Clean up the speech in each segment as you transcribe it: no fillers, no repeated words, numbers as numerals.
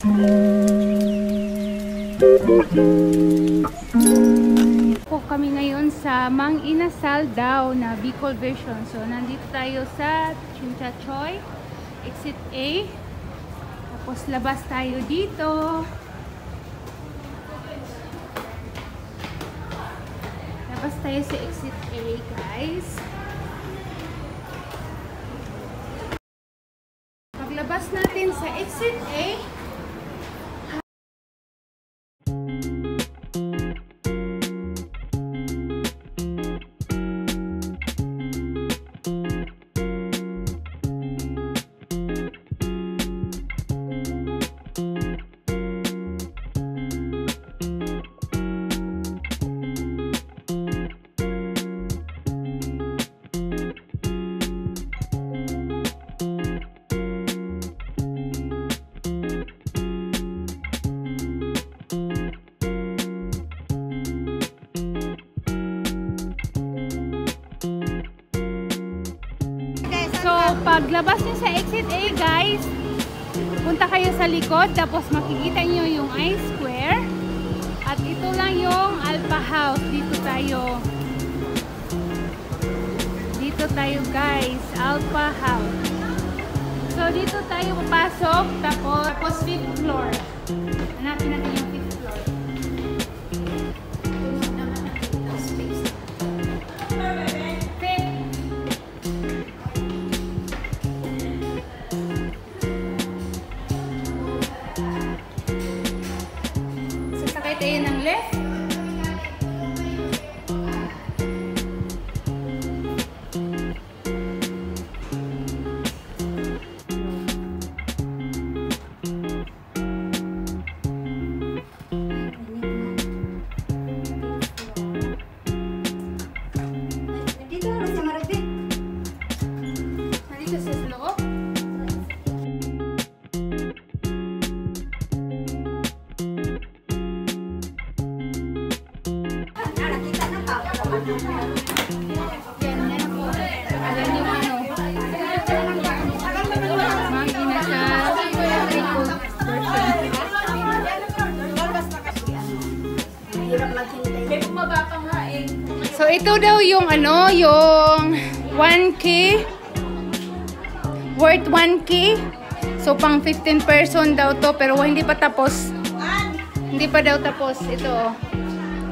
Po kami ngayon sa Mang Inasal daw na Bicol version. So nandito tayo sa Chinchachoy, exit A. Tapos labas tayo dito. Labas tayo sa exit A, guys. Paglabas natin sa exit A, paglabas nyo sa exit A, guys, punta kayo sa likod, tapos makikita nyo yung I-Square. At ito lang yung Alpha House. Dito tayo. Dito tayo, guys. Alpha House. So, dito tayo papasok, tapos 5th floor. Hanapin natin yung 5th floor. Tayo ng left. Nandito na sa Marabit. Nandito sa loob. So ito daw yung ano, yung 1K, worth 1K. So pang 15 person daw to, pero hindi pa tapos. Hindi pa daw tapos ito.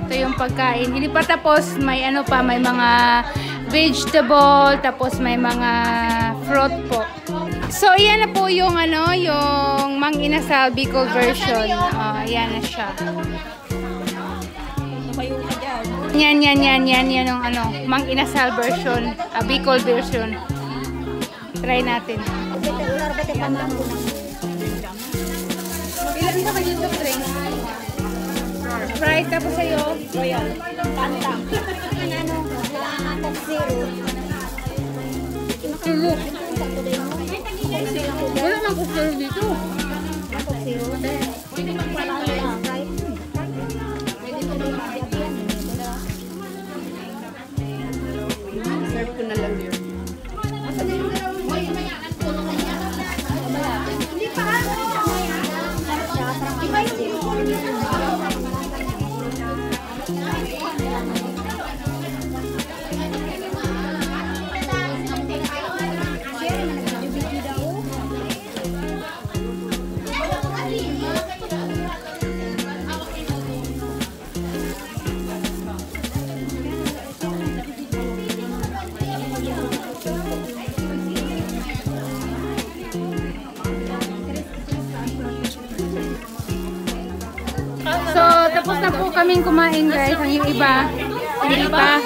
Ito yung pagkain. Hindi pa tapos, may ano pa, may mga vegetable, tapos may mga fruit po. So ayan na po yung ano, yung Mang Inasal Bicol version. Ayan na siya. Yan yung ano, Mang Inasal version, Bicol version. Try natin. Ilan ka dito, Treng? Sprite, tapos sa'yo? Royal. Pantang. Ano? Tulog. Wala mang kuksero dito. Kuksero? Pwede magpalala lang. Pwede ko na magpapyan. Serve ko na lang yun. Hindi pa ano. So, tapos na po kaming kumain, guys. Ang yung iba, hindi pa.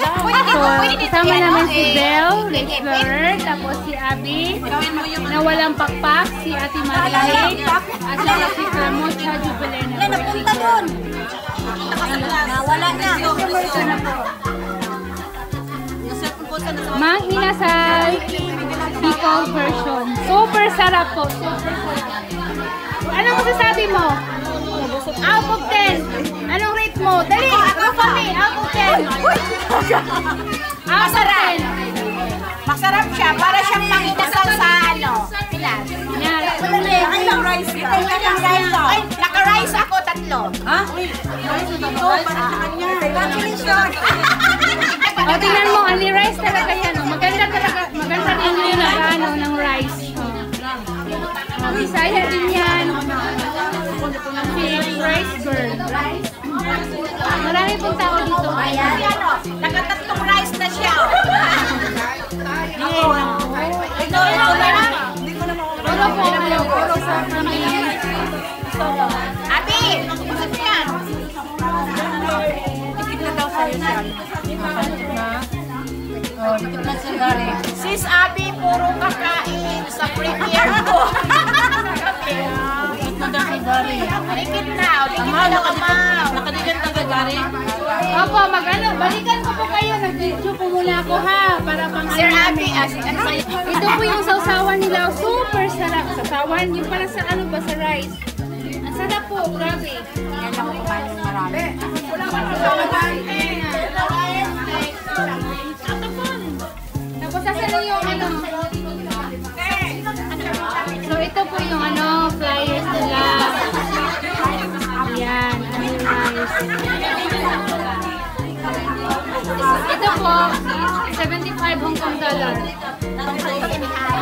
So, kasama namin si Belle, the Explorer, tapos si Abby, na walang pakpak, si Ate Marie, at saka si Cramocha Jubilena. Napunta doon! Nawala na. Ito na po. Mang Inasal Bicol version. Super sarap po. Super sarap. Anong masasabi mo? Out of 10. Anong rate mo? Dali, go for me. Out of 10. Masarap. Masarap siya. Para siyang manginasal sa ano. Pilar. Yan. Ay, lang rice. Ay, lang rice. Congratulations! O, tingnan mo, only rice talaga yan. O, maganda talaga, maganda din yung ano, ng rice. O, Bisaya din yan. Si rice girl. Marami pong tao dito. Ayan. Nakatatlong rice na siya. Ito na. Puro po, puro sa family. Abi, gusto yan. Sis Abi, puro kakain sa premiere ko. Likit na, likit na kamaw. Nakadigan ka gari? Opo, mag-ano, balikan ko po kayo. Nag-video po muna ako ha. Para pang Sir ano Abi, namin. Ito po yung sausawan nila. Super sarap. Sausawan, yung para sa ano ba, sa rice. Ang sarap po, grabe. yan lang kumain ng marami. Tapos saan yung ano? So ito po yung ano, flyers nila. Ayan, ano rice. Ito po, 75 Hong Kong dollar.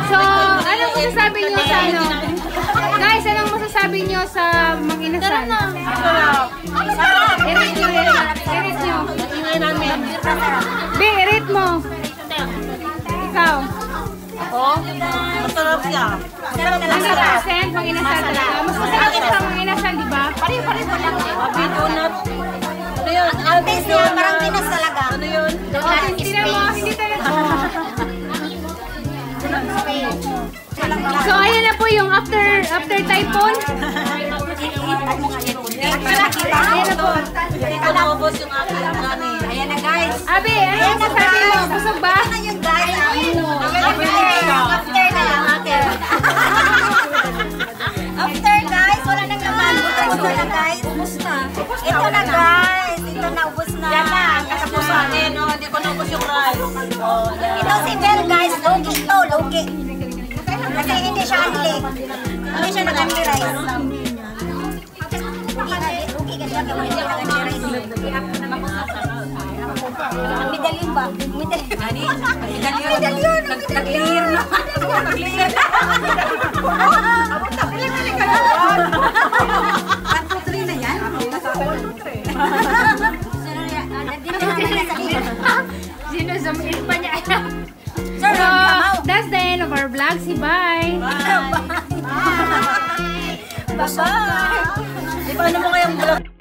So, anong masasabi nyo sa ano? Guys, anong masasabi nyo sa mag-inasal? I-rate nyo, i-rate nyo. Ingay namin. Be, i-rate mo. Ikaw. Masarap siya. Ano percent mag-inasal talaga? Mas masarap sa mag-inasal, di ba? Pare-pareho lang. Abi, donut. Ano yun? Ang taste niya, parang Pinas talaga. Ano yun? Okay, tingnan mo, hindi talaga. So, ayan na po yung after typhoon. Ayan na po. Ito na ubos yung aking gani. Ayan na guys. Abi, ano yung masasabi mo? Busog ba? Ano yun guys? After na lang after. After guys, wala nang laman. Ito na guys. Ubus na. Ito na guys. Ito na, ubus na. Yan na, kasapos sa akin. Oh, hindi ko naubos yung rice. Oh, yan. Ito si Bel guys. Logi ito, logi. Kasi hindi siya anli. Hindi siya nag-anli rice. Logi ka siya. Hindi siya nag-anli rice. Medalyon ba? Medalyon. Medalyon. Nag-clear na. Nag-clear na. Pag-putri na yan? Sino zoom-in pa niya? Sir, So, that's the end of our vlog. Si bye! Bye-bye. Di ba ano mo kayang vlog?